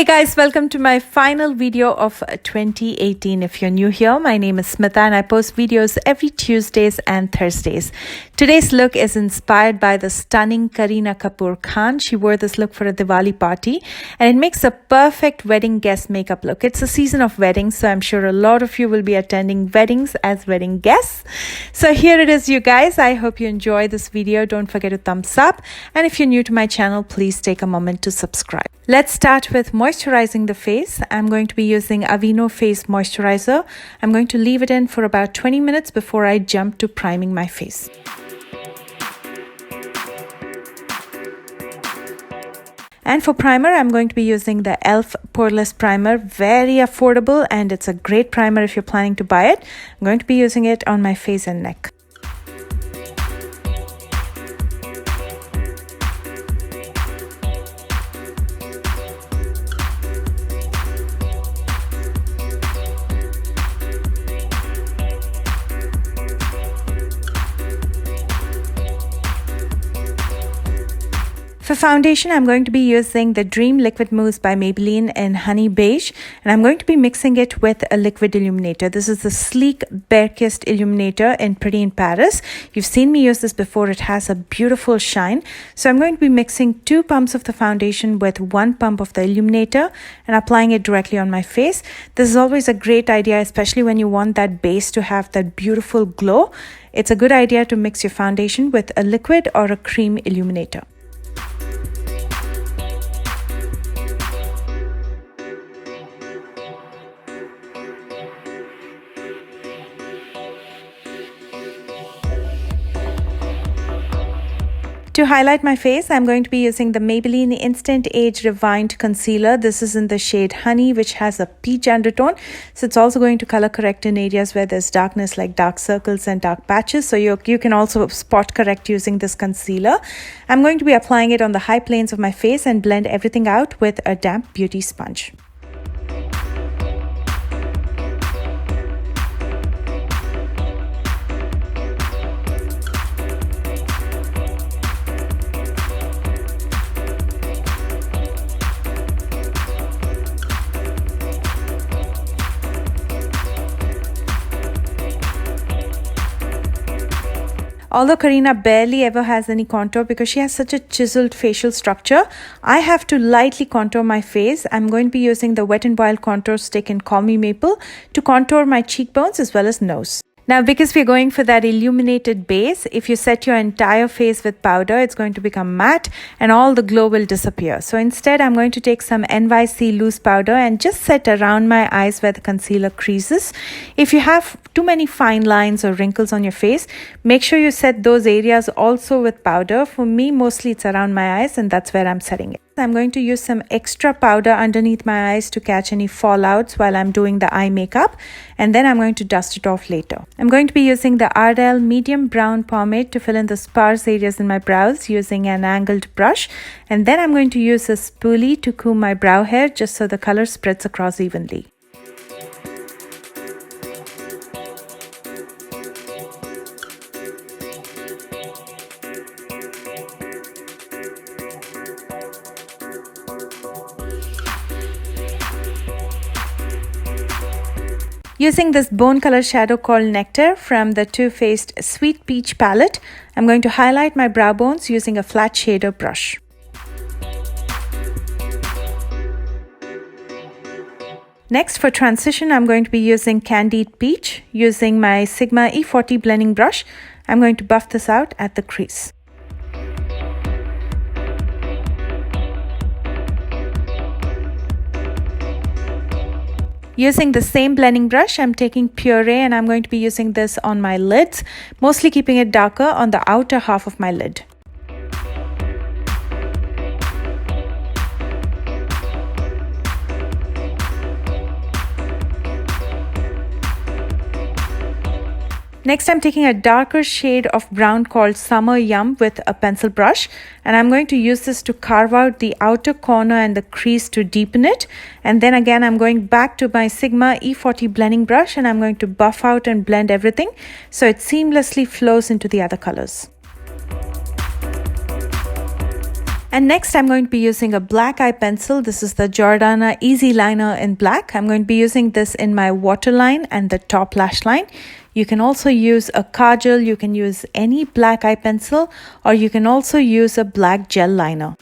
Hey guys, welcome to my final video of 2018. If you're new here, my name is Smitha and I post videos every Tuesdays and Thursdays. Today's look is inspired by the stunning Kareena Kapoor Khan. She wore this look for a Diwali party and it makes a perfect wedding guest makeup look. It's a season of weddings, so I'm sure a lot of you will be attending weddings as wedding guests. So here it is, you guys. I hope you enjoy this video. Don't forget to thumbs up. And if you're new to my channel, please take a moment to subscribe. Let's start with moisturizing the face. I'm going to be using Aveeno face moisturizer. I'm going to leave it in for about 20 minutes before I jump to priming my face. And for primer, I'm going to be using the e.l.f. poreless primer. Very affordable and it's a great primer if you're planning to buy it. I'm going to be using it on my face and neck. For foundation, I'm going to be using the Dream Liquid Mousse by Maybelline in Honey Beige, and I'm going to be mixing it with a liquid illuminator. This is the sleek Barekissed illuminator in Pretty in Paris. You've seen me use this before. It has a beautiful shine. So I'm going to be mixing 2 pumps of the foundation with 1 pump of the illuminator and applying it directly on my face. This is always a great idea, especially when you want that base to have that beautiful glow. It's a good idea to mix your foundation with a liquid or a cream illuminator. To highlight my face, I'm going to be using the Maybelline Instant Age Refined Concealer. This is in the shade Honey, which has a peach undertone. So it's also going to color correct in areas where there's darkness, like dark circles and dark patches. So you can also spot correct using this concealer. I'm going to be applying it on the high planes of my face and blend everything out with a damp beauty sponge. Although Kareena barely ever has any contour because she has such a chiseled facial structure, I have to lightly contour my face. I'm going to be using the Wet n Wild contour stick in Call Me Maple to contour my cheekbones as well as nose. Now, because we're going for that illuminated base, if you set your entire face with powder, it's going to become matte and all the glow will disappear. So instead, I'm going to take some NYC loose powder and just set around my eyes where the concealer creases. If you have too many fine lines or wrinkles on your face, make sure you set those areas also with powder. For me, mostly it's around my eyes and that's where I'm setting it. I'm going to use some extra powder underneath my eyes to catch any fallouts while I'm doing the eye makeup, and then I'm going to dust it off later. I'm going to be using the Ardell medium brown pomade to fill in the sparse areas in my brows using an angled brush, and then I'm going to use a spoolie to comb my brow hair just so the color spreads across evenly. Using this bone color shadow called Nectar from the Too Faced Sweet Peach palette, I'm going to highlight my brow bones using a flat shader brush. Next, for transition, I'm going to be using Candied Peach. Using my Sigma E40 blending brush, I'm going to buff this out at the crease. Using the same blending brush, I'm taking Puree and I'm going to be using this on my lids, mostly keeping it darker on the outer half of my lid. Next, I'm taking a darker shade of brown called Summer Yum with a pencil brush, and I'm going to use this to carve out the outer corner and the crease to deepen it. And then again, I'm going back to my Sigma E40 blending brush and I'm going to buff out and blend everything so it seamlessly flows into the other colors. And next I'm going to be using a black eye pencil. This is the Jordana Easy Liner in black. I'm going to be using this in my waterline and the top lash line. You can also use a kajal, you can use any black eye pencil, or you can also use a black gel liner.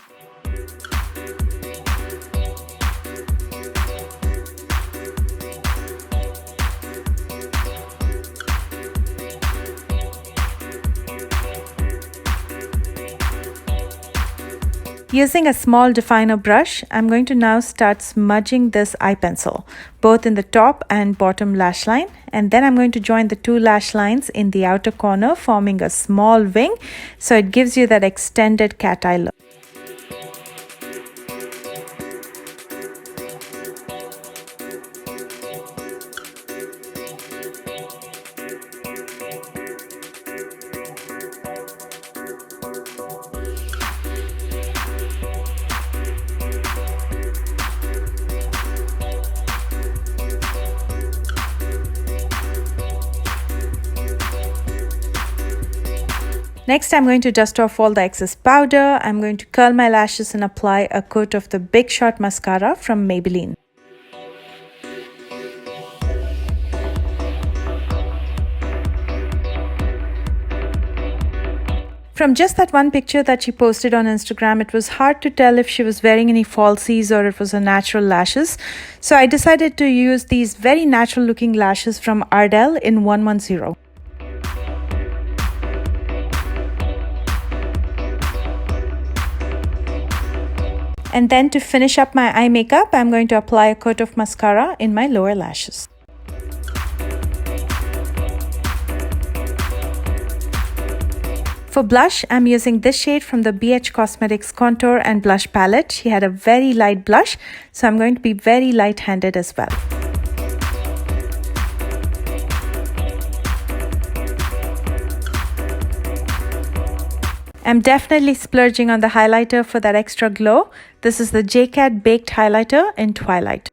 Using a small definer brush, I'm going to now start smudging this eye pencil, both in the top and bottom lash line. And then I'm going to join the two lash lines in the outer corner, forming a small wing, so it gives you that extended cat eye look. Next, I'm going to dust off all the excess powder. I'm going to curl my lashes and apply a coat of the Big Shot mascara from Maybelline. From just that one picture that she posted on Instagram, it was hard to tell if she was wearing any falsies or it was her natural lashes. So I decided to use these very natural looking lashes from Ardell in 110. And then to finish up my eye makeup, I'm going to apply a coat of mascara in my lower lashes. For blush, I'm using this shade from the BH Cosmetics Contour and Blush Palette. She had a very light blush, so I'm going to be very light-handed as well. I'm definitely splurging on the highlighter for that extra glow. This is the JCat Baked Highlighter in Twilight.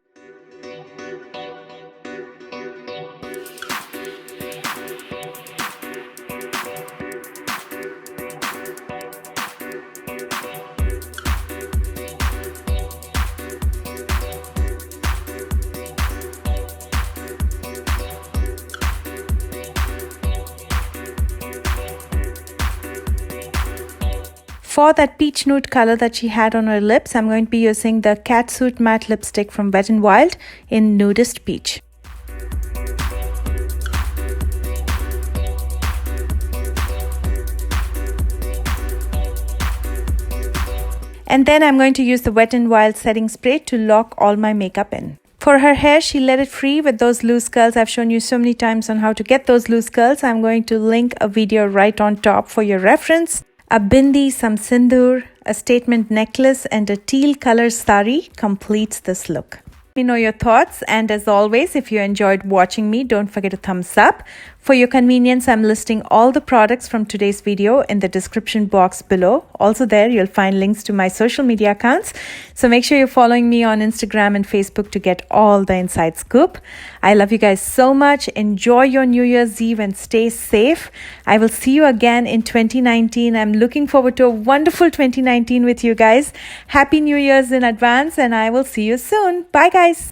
For that peach nude color that she had on her lips, I'm going to be using the Catsuit Matte Lipstick from Wet n Wild in Nudist Peach. And then I'm going to use the Wet n Wild setting spray to lock all my makeup in. For her hair, she let it free with those loose curls. I've shown you so many times on how to get those loose curls. I'm going to link a video right on top for your reference. A bindi, some sindoor, a statement necklace and a teal color sari completes this look. Let me know your thoughts, and as always, if you enjoyed watching me, don't forget to thumbs up. For your convenience, I'm listing all the products from today's video in the description box below. Also there, you'll find links to my social media accounts. So make sure you're following me on Instagram and Facebook to get all the inside scoop. I love you guys so much. Enjoy your New Year's Eve and stay safe. I will see you again in 2019. I'm looking forward to a wonderful 2019 with you guys. Happy New Year's in advance, and I will see you soon. Bye guys.